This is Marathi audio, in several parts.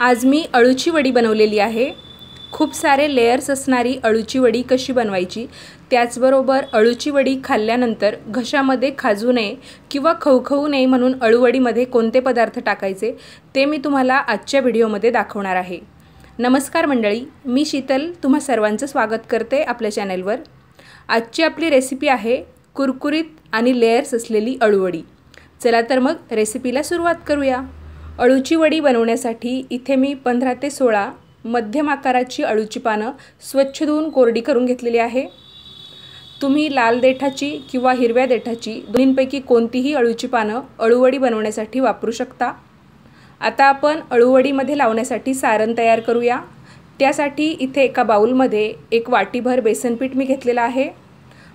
आज मी अळूची वडी बनवलेली आहे। खूप सारे लेयर्स असणारी अळूची वडी कशी बनवायची, त्याचबरोबर अळूची वडी खाल्ल्यानंतर घशामध्ये खाजू नये किंवा खवखवू नये म्हणून अळूवडीमध्ये कोणते पदार्थ टाकायचे ते मी तुम्हाला आजच्या व्हिडिओमध्ये दाखवणार आहे। नमस्कार मंडळी, मी शीतल तुम्हा सर्वांचं स्वागत करते आपल्या चॅनलवर। आजची आपली रेसिपी आहे कुरकुरीत आणि लेयर्स असलेली अळूवडी। चला तर मग रेसिपीला सुरुवात करूया। अळूची वडी बनवण्यासाठी इथे मी 15 ते 16 मध्यम आकाराची अळूची पानं स्वच्छ धुवून कोरडी करून घेतलेली आहे। तुम्ही लाल देठाची किंवा हिरव्या देठाची दोन्हींपैकी कोणतीही अळूची पानं अळूवडी बनवण्यासाठी वापरू शकता। आता आपण अळूवडीमध्ये लावण्यासाठी सारण तयार करूया। त्यासाठी इथे एका बाउलमध्ये 1 वाटीभर बेसन पीठ मी घेतलेला आहे।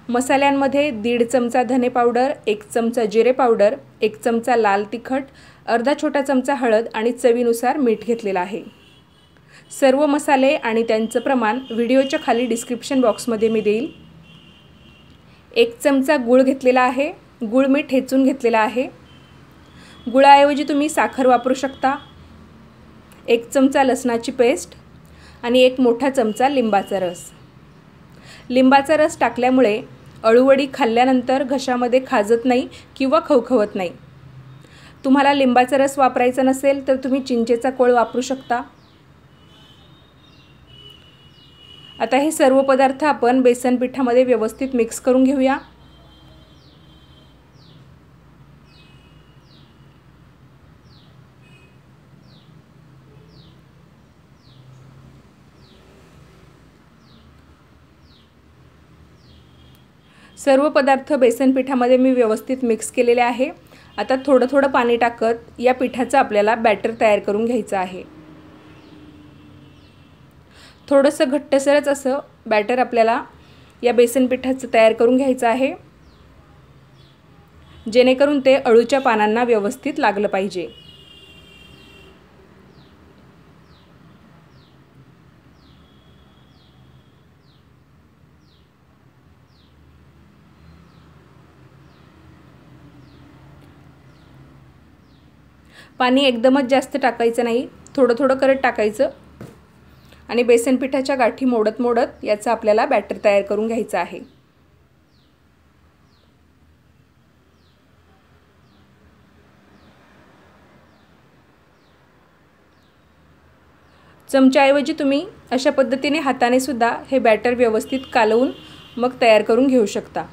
मसाल्यांमध्ये 1.5 चमचा धने पावडर, 1 चमचा जिरे पावडर, 1 चमचा लाल तिखट, अर्धा छोटा चमचा हळद आणि चवीनुसार मीठ घेतलेला आहे। सर्व मसाले आणि त्यांचं प्रमाण व्हिडिओच्या खाली डिस्क्रिप्शन बॉक्समध्ये मी देईल। 1 चमचा गूळ घेतलेला आहे। गूळ मी ठेचून घेतलेला आहे। गुळाऐवजी तुम्ही साखर वापरू शकता। 1 चमचा लसणाची पेस्ट आणि 1 मोठा चमचा लिंबाचा रस। लिंबाचा रस टाकल्यामुळे अळूवडी खाल्ल्यानंतर घशामध्ये खाजत नाही किंवा खवखवत नाही। तुम्हाला लिंबाचा रस वापरायचा नसेल तर तुम्ही चिंचेचा कोळ वापरू शकता। आता हे सर्व पदार्थ आपण बेसन पिठामध्ये व्यवस्थित मिक्स करून घेऊया। सर्व पदार्थ बेसन पिठामध्ये मी व्यवस्थित मिक्स केलेले आहे। आता थोडं थोडं पाणी टाकत या पिठाचं आपल्याला बॅटर तयार करून घ्यायचं आहे। थोडंसं घट्टसरच असं बॅटर आपल्याला या बेसन पिठाचं तयार करून घ्यायचं आहे, जेणेकरून ते अळूच्या पानांना व्यवस्थित लागलं पाहिजे। पाणी एकदमच जास्त टाकायचं नाही, थोडं थोडं करत टाकायचं आणि बेसन पिठाच्या गाठी मोडत मोडत याचा आपल्याला बॅटर तयार करून घ्यायचं आहे। चमच्याऐवजी तुम्ही अशा पद्धतीने हाताने सुद्धा हे बॅटर व्यवस्थित कालवून मग तयार करून घेऊ शकता।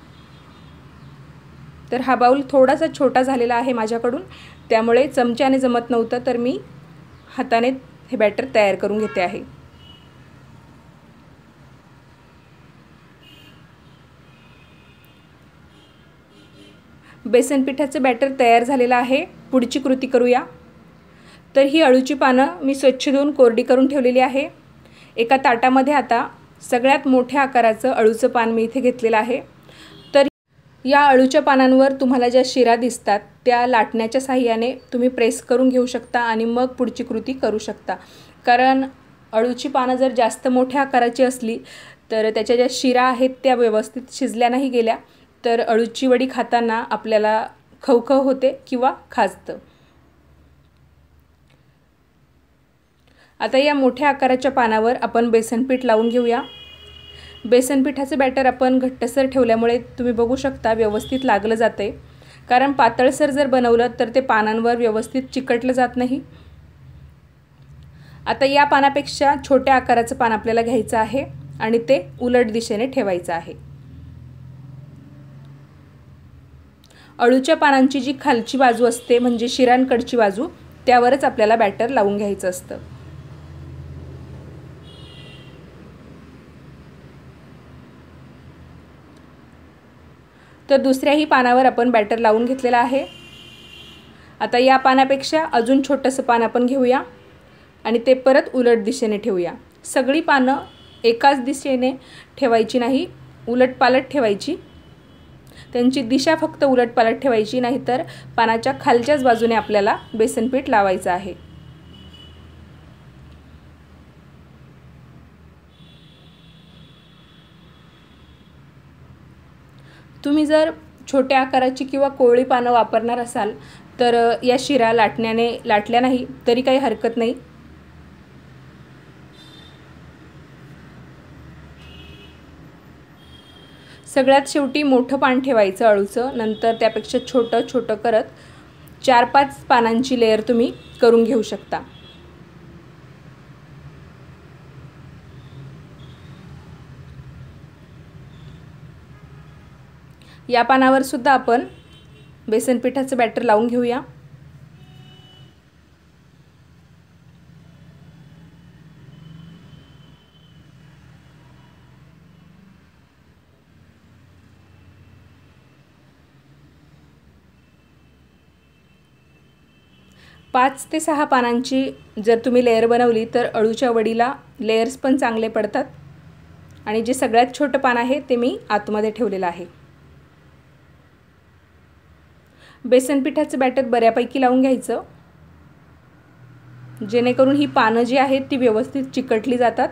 तर हा बाउल थोडासा छोटा झालेला आहे माझ्याकडून, त्यामुळे चमच्याने जमत नव्हतं, तर मी हाताने हे बॅटर तयार करून घेते आहे। बेसन पिठाचं बॅटर तयार झालेलं आहे। पुढची कृती करूया। तर ही अळूची पानं मी स्वच्छ धुवून कोरडी करून ठेवलेली आहे। एका ताटामध्ये आता सगळ्यात मोठ्या आकाराचं अळूचं पान मी इथे घेतलेलं आहे। तर या अळूच्या पानांवर तुम्हाला ज्या शिरा दिसतात त्या लाटण्याच्या साहाय्याने तुम्ही प्रेस करून घेऊ शकता आणि मग पुढची कृती करू शकता। कारण अळूची पानं जर जास्त मोठ्या आकाराची असली तर त्याच्या ज्या शिरा आहेत त्या व्यवस्थित शिजल्या नाही गेल्या तर अळूची वडी खाताना आपल्याला खवखव होते किंवा खाजतं। आता या मोठ्या आकाराच्या पानावर आपण बेसन पीठ लावून घेऊया। बेसन पिठाचं बॅटर आपण घट्टसर ठेवल्यामुळे तुम्ही बघू शकता व्यवस्थित लागलं जाते, कारण पातळसर जर बनवलं तर ते पानांवर व्यवस्थित चिकटलं जात नाही। आता या पानापेक्षा छोट्या आकाराचं पान आपल्याला घ्यायचं आहे आणि ते उलट दिशेने ठेवायचं आहे। अळूच्या पानांची जी खालची बाजू असते म्हणजे शिरांकडची बाजू, त्यावरच आपल्याला बॅटर लावून घ्यायचं असतं। तर दुसऱ्याही पानावर आपण बॅटर लावून घेतलेला आहे। आता या पानापेक्षा अजून छोटंसं पान आपण घेऊया आणि ते परत उलट दिशेने ठेवूया। सगळी पानं एकाच दिशेने ठेवायची नाही, उलटपालट ठेवायची। त्यांची दिशा फक्त उलटपालट ठेवायची, नाहीतर पानाच्या खालच्याच बाजूने आपल्याला बेसन पीठ लावायचं आहे। तुम्ही जर छोट्या आकाराची किंवा कोवळी पानं वापरणार असाल तर या शिरा लाटल्या नाही तरी काही हरकत नाही। सगळ्यात शेवटी मोठं पान ठेवायचं अळूचं, नंतर त्यापेक्षा छोटं छोटं करत 4-5 पानांची लेयर तुम्ही करून घेऊ शकता। या पानावर सुद्धा आपण बेसन पिठाचं बॅटर लावून घेऊया। पाच ते 6 पानांची जर तुम्ही लेयर बनवली तर अळूच्या वडीला लेयर्स पण चांगले पडतात। आणि जे सगळ्यात छोटं पान आहे ते मी आतमध्ये ठेवलेलं आहे। बेसन पिठाचं बॅटर बऱ्यापैकी लावून घ्यायचं, जेणेकरून ही पानं जी आहेत ती व्यवस्थित चिकटली जातात।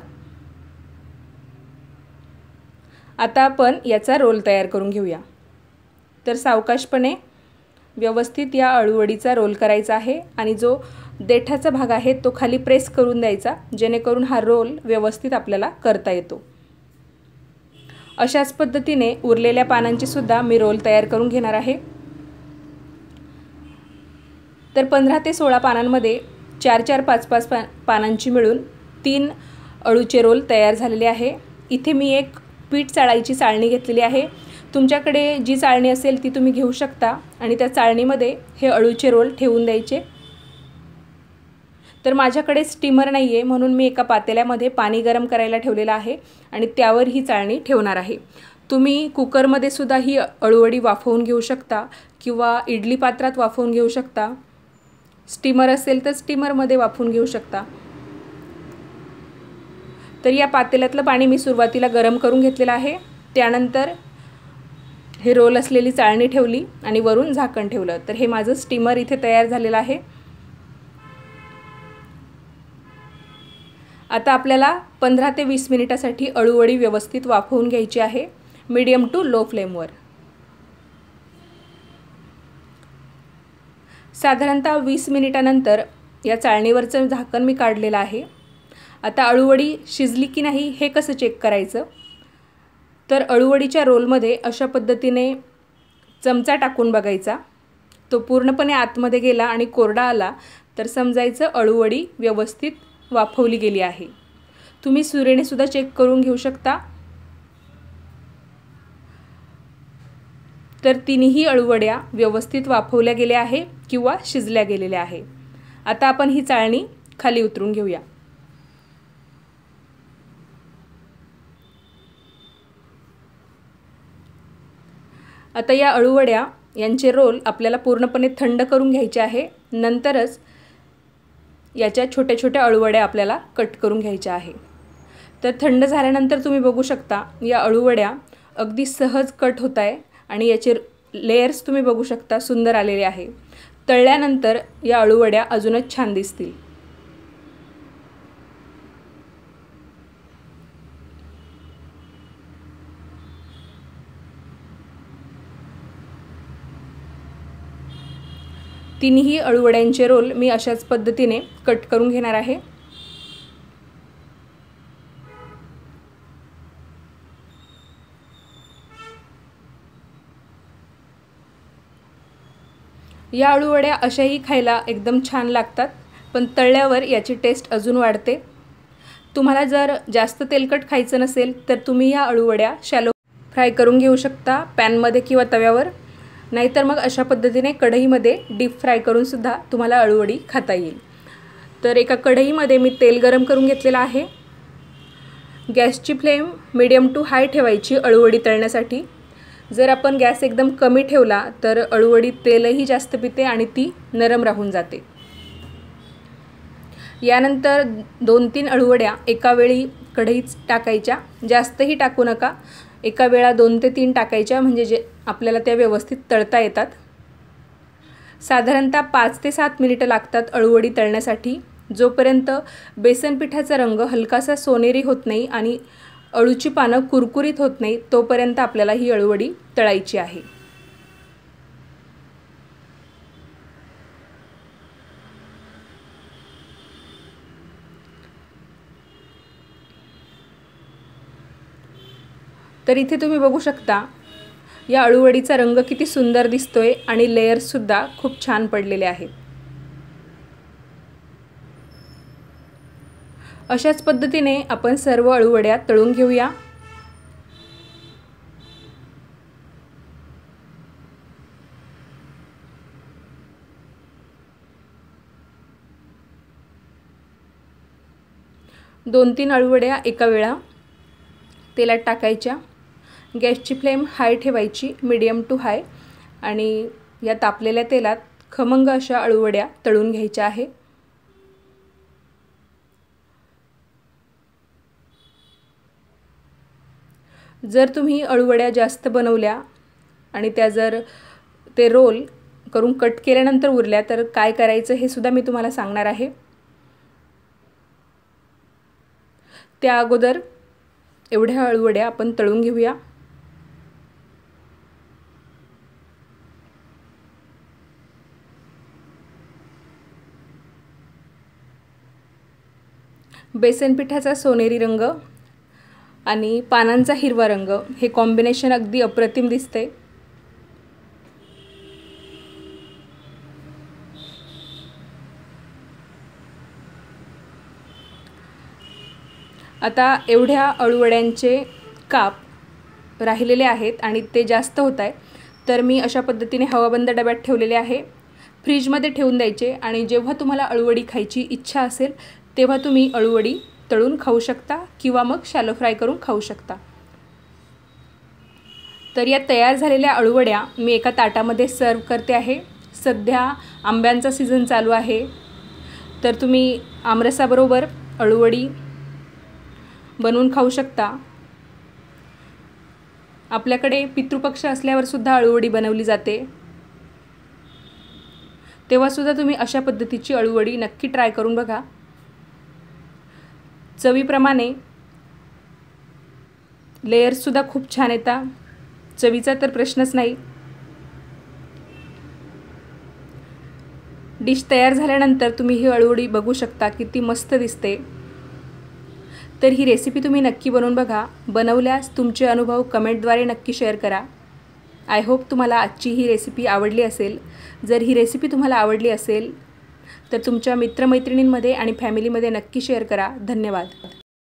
आता आपण याचा रोल तयार करून घेऊया। तर सावकाशपणे व्यवस्थित या अळूवडीचा रोल करायचा आहे आणि जो देठाचा भाग आहे तो खाली प्रेस करून द्यायचा, जेणेकरून हा रोल व्यवस्थित आपल्याला करता येतो। अशाच पद्धतीने उरलेल्या पानांची सुद्धा मी रोल तयार करून घेणार आहे। तर 15 ते 16 पानांमध्ये 4-4, 5-5 पानांची मिळून 3 अळूचे रोल तयार झालेले आहे। इथे मी एक पीठ चाळायची चाळणी घेतलेली आहे। तुमच्याकडे जी चाळणी असेल ती तुम्ही घेऊ शकता आणि त्या चाळणीमध्ये हे अळूचे रोल ठेवून द्यायचे। तर माझ्याकडे स्टीमर नाही आहे, म्हणून मी एका पातेल्यामध्ये पाणी गरम करायला ठेवलेलं आहे आणि त्यावर ही चाळणी ठेवणार आहे। तुम्ही कुकरमध्ये सुद्धा ही अळूवडी वाफवून घेऊ शकता किंवा इडली पात्रात वाफवून घेऊ शकता। स्टीमर असेल तर स्टीमरमध्ये वाफवून घेऊ शकता। तर या पातेल्यातलं पाणी मी सुरुवातीला गरम करून घेतलेलं आहे। त्यानंतर हे रोल असलेली चाळणी ठेवली आणि वरून झाकण ठेवलं। तर हे माझं स्टीमर इथे तयार झालेलं आहे। आता आपल्याला 15 ते 20 मिनिटासाठी अळूवडी व्यवस्थित वाफवून घ्यायची आहे, मीडियम टू लो फ्लेमवर। साधारणतः 20 मिनिटानंतर या चाळणीवरचं झाकण मी काढलेलं आहे। आता अळूवडी शिजली की नाही हे कसं चेक करायचं, तर अळूवडीच्या रोलमध्ये अशा पद्धतीने चमचा टाकून बघायचा। तो पूर्णपणे आतमध्ये गेला आणि कोरडा आला तर समजायचं अळूवडी व्यवस्थित वाफवली गेली आहे। तुम्ही सुरेने सुद्धा चेक करून घेऊ शकता। तर तिन्ही अळूवड्या व्यवस्थित वाफवल्या गेल्या आहे किंवा शिजल्या गेलेल्या आहे। आता आपण ही चाळणी खाली उतरून घेऊया। आता या अळूवड्या यांचे रोल आपल्याला पूर्णपणे थंड करून घ्यायचे आहे, नंतरच याच्या छोट्या छोट्या अळूवड्या आपल्याला कट करून घ्यायच्या आहे। तर थंड झाल्यानंतर तुम्ही बघू शकता या अळूवड्या अगदी सहज कट होत आहे आणि याचे लेयर्स तुम्ही बघू शकता सुंदर आलेले आहे। तळल्यानंतर या अळूवड्या अजूनच छान दिसतील। तिन्ही अळूवड्यांचे रोल मी अशाच पद्धतीने कट करून घेणार आहे। या अळूवड्या अशाही खायला एकदम छान लागतात, पण तळल्यावर याची टेस्ट अजून वाढते। तुम्हाला जर जास्त तेलकट खायचं नसेल तर तुम्ही या अळूवड्या शॅलो फ्राय करून घेऊ शकता पॅनमध्ये किंवा तव्यावर, नाहीतर मग अशा पद्धतीने कढईमध्ये डीप फ्राय करून सुद्धा तुम्हाला अळूवडी खाता येईल। तर एका कढईमध्ये मी तेल गरम करून घेतलेलं आहे। गॅसची फ्लेम मीडियम टू हाय ठेवायची अळूवडी तळण्यासाठी। जर आपण गॅस एकदम कमी ठेवला तर अळूवडी तेलही जास्त पिते आणि ती नरम राहून जाते। यानंतर 2-3 अळूवड्या एका वेळी कढईत टाकायच्या, जास्तही टाकू नका। एका वेळा 2 ते 3 टाकायच्या, म्हणजे जे आपल्याला त्या व्यवस्थित तळता येतात। साधारणतः 5 ते 7 मिनिटं लागतात अळूवडी तळण्यासाठी। जोपर्यंत बेसन पिठाचा रंग हलकासा सोनेरी होत नाही आणि अळूची पानं कुरकुरीत होत नाही तोपर्यंत आपल्याला ही अळूवडी तळायची आहे। तर इथे तुम्ही बघू शकता या अळूवडीचा रंग किती सुंदर दिसतोय आणि लेयर्ससुद्धा खूप छान पडलेले आहेत। अशाच पद्धतीने आपण सर्व अळूवड्या तळून घेऊया। दोन तीन अळूवड्या एका वेळा तेलात टाकायच्या। गॅसची फ्लेम हाय ठेवायची, मीडियम टू हाय, आणि या तापलेल्या तेलात खमंग अशा अळूवड्या तळून घ्यायच्या आहे। जर तुम्ही अळूवड्या जास्त बनवल्या आणि त्या जर ते रोल करून कट केल्यानंतर उरल्या तर काय करायचं हे सुद्धा मी तुम्हाला सांगणार आहे। त्या अगोदर एवढ्या अळूवड्या आपण तळून घेऊया। बेसन पिठाचा सोनेरी रंग आणि पानांचा हिरवा रंग हे कॉम्बिनेशन अगदी अप्रतिम दिसते। आता एवढ्या अळूवड्यांचे काप राहिलेले आहेत आणि ते जास्त होत आहे, तर मी अशा पद्धतीने हवाबंद डब्यात ठेवलेले आहे। फ्रीजमध्ये ठेवून द्यायचे आणि जेव्हा तुम्हाला अळूवडी खायची इच्छा असेल तेव्हा तुम्ही अळूवडी तळून खाऊ शकता किंवा मग शॅलो फ्राय करून खाऊ शकता। तर या तयार झालेल्या अळूवड्या मी एका ताटामध्ये सर्व करते आहे। सध्या आंब्यांचा सीझन चालू आहे, तर तुम्ही आमरसाबरोबर अळूवडी बनवून खाऊ शकता। आपल्याकडे पितृपक्ष असल्यावर सुद्धा अळूवडी बनवली जाते, तेव्हा सुद्धा तुम्ही अशा पद्धतीची अळूवडी नक्की ट्राय करून बघा। चवीप्रमाणे लेयर्स सुद्धा खूप छान येतात, चवीचा तर प्रश्नच नाही। डिश तयार झाल्यानंतर तुम्ही ही अळूवडी बघू शकता किती मस्त दिसते। तर ही रेसिपी तुम्ही नक्की बनवून बघा। बनवल्यास तुमचे अनुभव कमेंटद्वारे नक्की शेअर करा। आय होप तुम्हाला आजची ही रेसिपी आवडली असेल। जर ही रेसिपी तुम्हाला आवडली असेल तर तुमच्या मित्रमैत्रिणींमध्ये आणि फॅमिलीमध्ये नक्की शेअर करा। धन्यवाद।